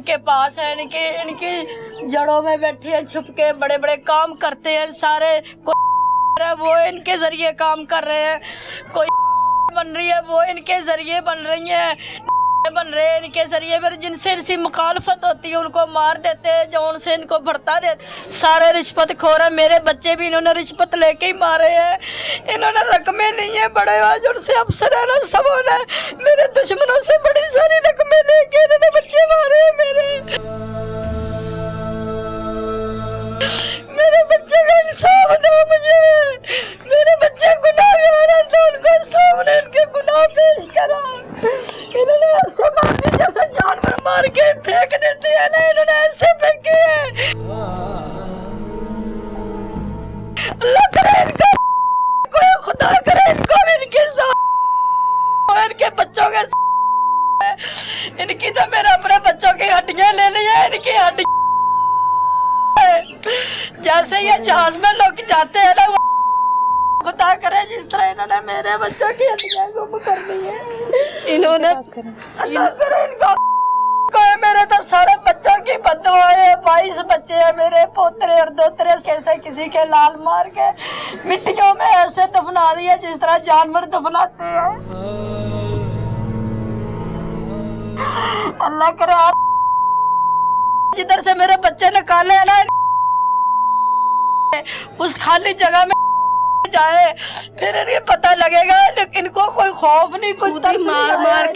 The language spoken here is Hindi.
इनके पास है, इनकी जड़ों में बैठे हैं, छुप के बड़े बड़े काम करते हैं सारे। कोई वो इनके जरिए काम कर रहे हैं, कोई बन रही है वो इनके जरिए बन रही है, बन रहे हैं इनके जरिए। फिर जिनसे इनसी मुखालफत होती है उनको मार देते हैं, जो उनसे इनको भरता देते। सारे रिश्वत खोर है, मेरे बच्चे भी इन्होंने रिश्वत लेके ही मारे हैं। इन्होंने रकमें नहीं है, बड़े आज उनसे अफसर है ना, सब ने मेरे दुश्मनों से बड़ी सारी रकमें लेके इन्होंने बच्चे मारे हैं। मेरे बच्चे का इंसाफ दो मुझे, मेरे बच्चे गुनाहगार हैं तो उनको सामने उनके गुनाह पेश करो। इन्होंने ऐसे मार जैसे जानवर मार के फेंक देते हैं ना, इन्होंने ऐसे फेंके हैं। अल्लाह करे इनको, कोई खुदा करे इनको भी इनके साथ, इनके बच्चों के साथ। इनकी तो मेरे अपने बच्चों की हड्डियां ले ली है, इनकी हड्डियां जैसे ये जहाज में लोग जाते हैं ना, खुदा करे जिस तरह इन्होंने मेरे बच्चों की हड्डियां गुम कर दी है। इन्होंने अल्लाह करे इनको, मेरे तो सारे बच्चों की बददुआ है। 22 बच्चे हैं मेरे, पोतरे और दोतरे कैसे किसी के लाल मार के मिट्टियों में ऐसे दफना रही है जिस तरह जानवर दफनाते हैं। अल्लाह करे आप जिधर से मेरे बच्चे निकाले है ना, उस खाली जगह में जाए, फिर इन्हें पता लगेगा। इनको कोई खौफ नहीं, कोई मार मार